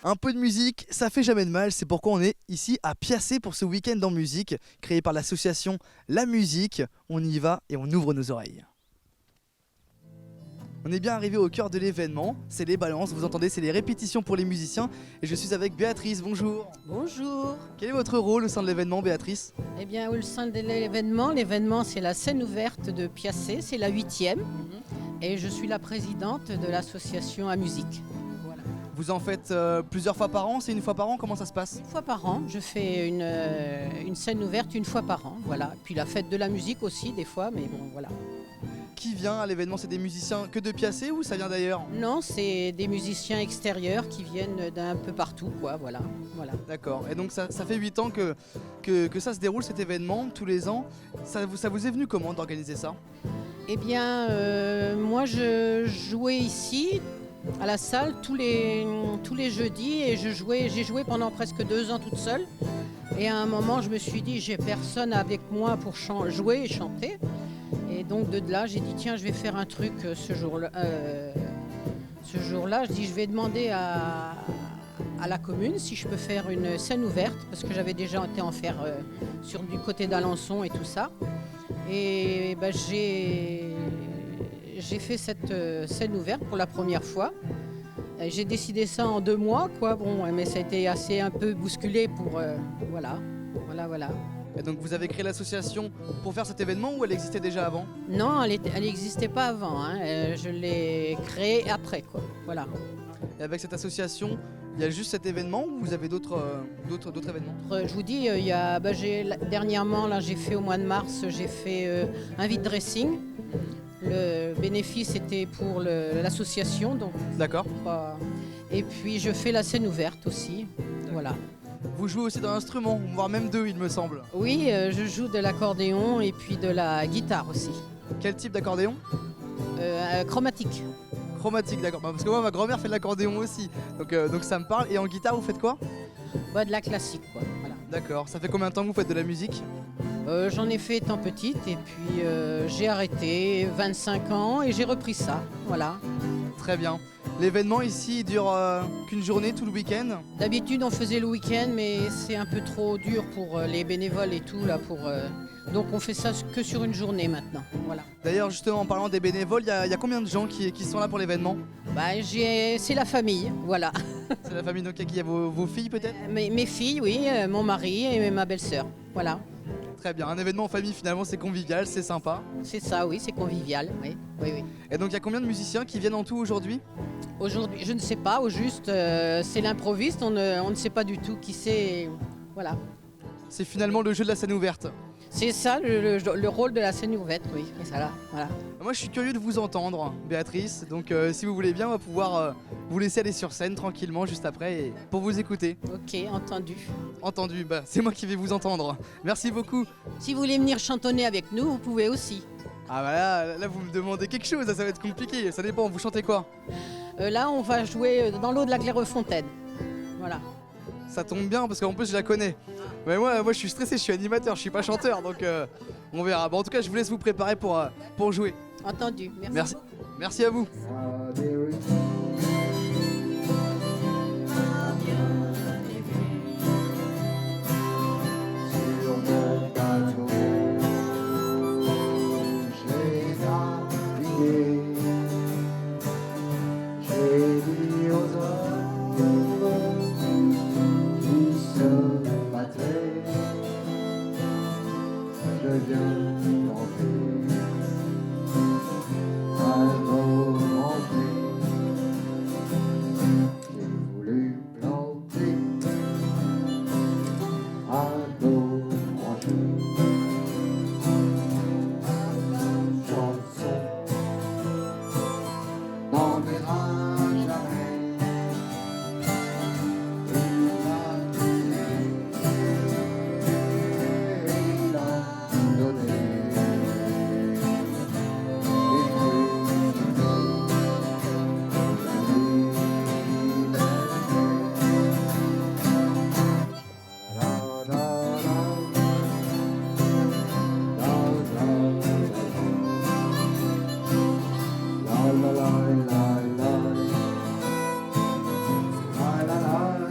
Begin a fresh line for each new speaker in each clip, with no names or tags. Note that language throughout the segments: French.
Un peu de musique, ça fait jamais de mal, c'est pourquoi on est ici à Piacé pour ce week-end en musique, créé par l'association La Musique. On y va et on ouvre nos oreilles. On est bien arrivé au cœur de l'événement, c'est les balances, vous entendez, c'est les répétitions pour les musiciens. Et je suis avec Béatrice, bonjour.
Bonjour.
Quel est votre rôle au sein de l'événement, Béatrice?
Eh bien, au sein de l'événement, c'est la scène ouverte de Piacé, c'est la 8e. Et je suis la présidente de l'association à musique. Voilà.
Vous en faites plusieurs fois par an, c'est une fois par an, comment ça se passe?
Une fois par an, je fais une scène ouverte une fois par an. Voilà. Puis la fête de la musique aussi, des fois, mais bon, voilà.
Qui vient à l'événement? C'est des musiciens que de Piacé ou ça vient d'ailleurs?
Non, c'est des musiciens extérieurs qui viennent d'un peu partout, quoi, voilà.
D'accord, et donc ça fait 8 ans que ça se déroule cet événement, tous les ans. Ça vous est venu comment d'organiser ça?
Eh bien, moi, je jouais ici, à la salle, tous les jeudis, et j'ai joué pendant presque 2 ans toute seule. Et à un moment, je me suis dit, j'ai personne avec moi pour jouer et chanter. Et donc de là, j'ai dit, tiens, je vais faire un truc ce jour-là. Je dis, je vais demander à la commune si je peux faire une scène ouverte, parce que j'avais déjà été en faire du côté d'Alençon et tout ça. Et ben, j'ai fait cette scène ouverte pour la première fois. Et j'ai décidé ça en 2 mois, quoi. Bon, mais ça a été assez un peu bousculé pour voilà.
Et donc vous avez créé l'association pour faire cet événement ou elle existait déjà avant?
Non, elle n'existait pas avant. Hein. Je l'ai créée après, quoi. Voilà.
Et avec cette association, il y a juste cet événement ou vous avez d'autres événements?
Je vous dis, dernièrement, là, j'ai fait au mois de mars, j'ai fait un vide dressing. Le bénéfice était pour l'association.
D'accord.
Et puis je fais la scène ouverte aussi. Voilà.
Vous jouez aussi d'un instrument, voire même 2 il me semble.
Oui, je joue de l'accordéon et puis de la guitare aussi.
Quel type d'accordéon?
Chromatique.
Chromatique, d'accord. Parce que moi ma grand-mère fait de l'accordéon aussi. Donc ça me parle. Et en guitare vous faites quoi?
De la classique, quoi. Voilà.
D'accord. Ça fait combien de temps que vous faites de la musique?
J'en ai fait étant petite et puis j'ai arrêté 25 ans et j'ai repris ça. Voilà.
Très bien. L'événement ici dure qu'une journée, tout le week-end?
D'habitude on faisait le week-end, mais c'est un peu trop dur pour les bénévoles et tout là. Donc on fait ça que sur une journée maintenant. Voilà.
D'ailleurs justement en parlant des bénévoles, il y a combien de gens qui sont là pour l'événement?
C'est la famille, voilà.
C'est la famille, donc il y a vos filles peut-être?
Mes filles, oui, mon mari et ma belle-sœur. Voilà.
Très bien, un événement en famille finalement c'est convivial, c'est sympa.
C'est ça, oui, c'est convivial, oui.
Et donc il y a combien de musiciens qui viennent en tout aujourd'hui?
Aujourd'hui, je ne sais pas, au juste, c'est l'improviste, on ne sait pas du tout qui c'est, voilà.
C'est finalement le jeu de la scène ouverte.
C'est ça le rôle de la scène ouverte, oui, c'est ça là, voilà.
Moi je suis curieux de vous entendre, Béatrice, donc si vous voulez bien on va pouvoir vous laisser aller sur scène tranquillement juste après pour vous écouter.
Ok, entendu.
Entendu, c'est moi qui vais vous entendre. Merci beaucoup.
Si vous voulez venir chantonner avec nous, vous pouvez aussi.
Ah bah là vous me demandez quelque chose, ça va être compliqué, ça dépend, vous chantez quoi?
Là on va jouer dans l'eau de la Clairefontaine, voilà.
Ça tombe bien parce qu'en plus je la connais. Mais moi je suis stressé, je suis animateur, je suis pas chanteur, donc on verra. Bon, en tout cas je vous laisse vous préparer pour jouer.
Entendu, merci.
Merci à vous.
la la la la la la la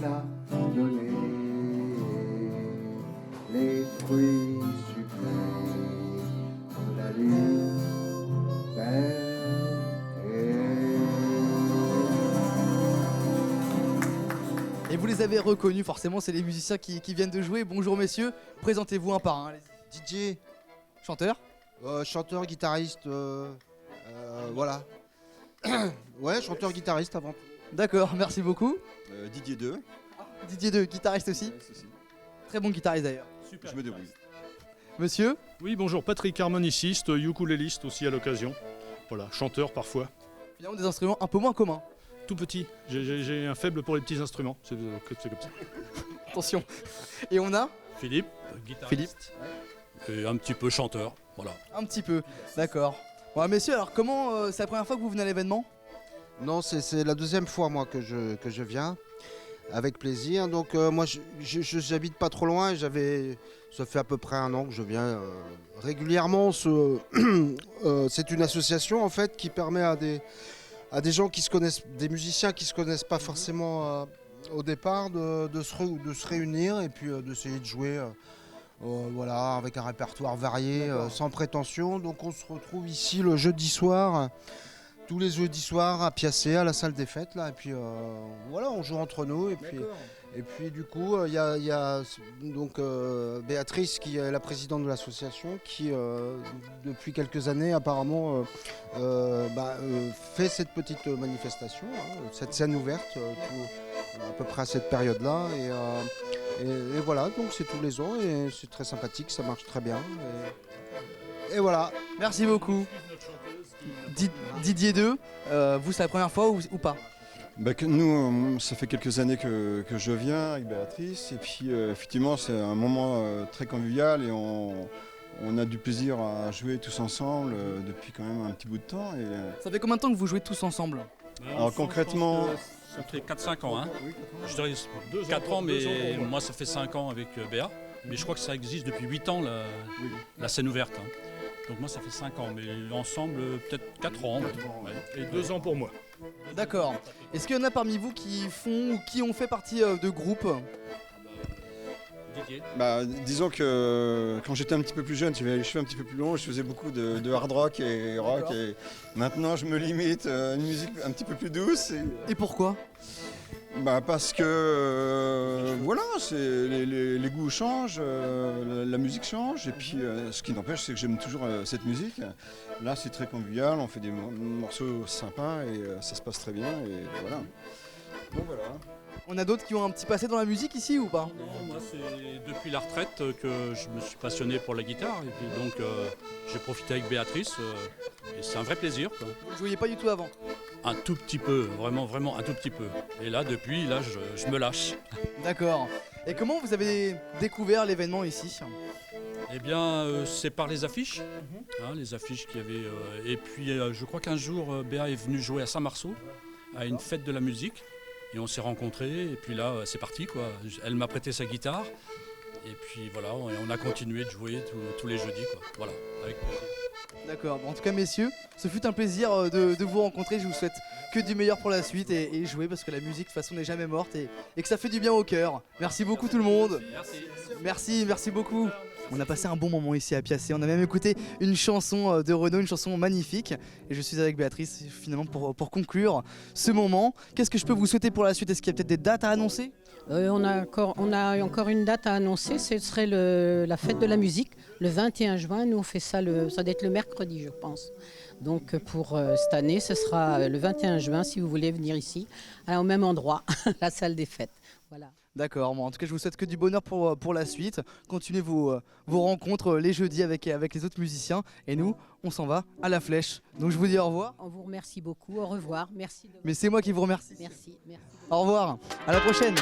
a donné les fruits sucrés de la liberté.
Et vous les avez reconnus, forcément, c'est les musiciens qui viennent de jouer. Bonjour messieurs, présentez-vous un par un. Allez-y.
DJ,
Chanteur?
chanteur, guitariste, voilà. Ouais, chanteur, guitariste avant tout.
D'accord, merci beaucoup.
Didier 2.
Didier 2, guitariste aussi. Très bon guitariste d'ailleurs.
Je me débrouille.
Monsieur?
Oui, bonjour, Patrick, harmoniciste, ukuléliste aussi à l'occasion. Voilà, chanteur parfois.
Finalement des instruments un peu moins communs.
Tout petit, j'ai un faible pour les petits instruments, c'est comme ça.
Attention. Et on a
Philippe, guitariste.
Philippe.
Et un petit peu chanteur, voilà.
Un petit peu, d'accord. Bon, messieurs, alors comment c'est la première fois que vous venez à l'événement?
Non, c'est la deuxième fois moi que je viens, avec plaisir. Donc moi j'habite pas trop loin, ça fait à peu près un an que je viens régulièrement. C'est une association en fait qui permet à des gens qui se connaissent, des musiciens qui se connaissent pas forcément au départ, de se réunir et puis d'essayer de jouer. Voilà, avec un répertoire varié, sans prétention. Donc on se retrouve ici le jeudi soir, tous les jeudis soirs à Piacé, à la salle des fêtes là. Et puis voilà, on joue entre nous. Et puis du coup, il y a donc Béatrice qui est la présidente de l'association, qui depuis quelques années apparemment fait cette petite manifestation, cette scène ouverte, à peu près à cette période-là. Et voilà, donc c'est tous les ans et c'est très sympathique, ça marche très bien. Et voilà.
Merci beaucoup. Didier 2, vous c'est la première fois ou pas?
Nous, ça fait quelques années que je viens avec Béatrice et puis effectivement c'est un moment très convivial et on a du plaisir à jouer tous ensemble depuis quand même un petit bout de temps.
Ça fait combien de temps que vous jouez tous ensemble?
Alors concrètement...
Ça fait 4-5 ans, hein. Je dirais 4 ans, mais moi ça fait 5 ans avec Béa. Mais je crois que ça existe depuis 8 ans, la scène ouverte. Hein. Donc moi ça fait 5 ans, mais ensemble peut-être 4 ans.
Et 2 ans pour moi.
D'accord. Est-ce qu'il y en a parmi vous qui font ou qui ont fait partie de groupes?
Didier.
Disons que quand j'étais un petit peu plus jeune, j'avais les cheveux un petit peu plus longs, je faisais beaucoup de hard rock et rock. Et maintenant je me limite à une musique un petit peu plus douce.
Et pourquoi?
Parce que voilà, les goûts changent, la musique change, et puis ce qui n'empêche c'est que j'aime toujours cette musique. Là c'est très convivial, on fait des morceaux sympas et ça se passe très bien et voilà. Donc voilà.
On a d'autres qui ont un petit passé dans la musique ici ou pas?
Non, moi c'est depuis la retraite que je me suis passionné pour la guitare et puis donc j'ai profité avec Béatrice et c'est un vrai plaisir, quoi.
Vous ne jouiez pas du tout avant?
Un tout petit peu, vraiment un tout petit peu. Et là depuis, je me lâche.
D'accord. Et comment vous avez découvert l'événement ici?
Eh bien c'est par les affiches, les affiches qu'il y avait. Et puis je crois qu'un jour Béa est venue jouer à Saint-Marceau à une fête de la musique. Et on s'est rencontrés et puis là c'est parti quoi. Elle m'a prêté sa guitare et puis voilà, on a continué de jouer tous les jeudis quoi. Voilà, avec plaisir.
D'accord, bon, en tout cas messieurs, ce fut un plaisir de vous rencontrer, je vous souhaite que du meilleur pour la suite et jouer parce que la musique de toute façon n'est jamais morte et que ça fait du bien au cœur. Merci beaucoup tout le monde. Merci beaucoup. On a passé un bon moment ici à Piacé, on a même écouté une chanson de Renaud, une chanson magnifique. Et je suis avec Béatrice finalement pour conclure ce moment. Qu'est-ce que je peux vous souhaiter pour la suite? Est-ce qu'il y a peut-être des dates à annoncer?
On a encore une date à annoncer, ce serait la fête de la musique, le 21 juin. Nous on fait ça, ça doit être le mercredi je pense. Donc pour cette année, ce sera le 21 juin si vous voulez venir ici, au même endroit, la salle des fêtes. Voilà.
D'accord, bon, en tout cas je vous souhaite que du bonheur pour la suite. Continuez vos rencontres les jeudis avec les autres musiciens. Et nous, on s'en va à la Flèche. Donc je vous dis au revoir.
On vous remercie beaucoup, au revoir. Merci.
Mais c'est moi qui vous remercie.
Merci.
Au revoir, à la prochaine.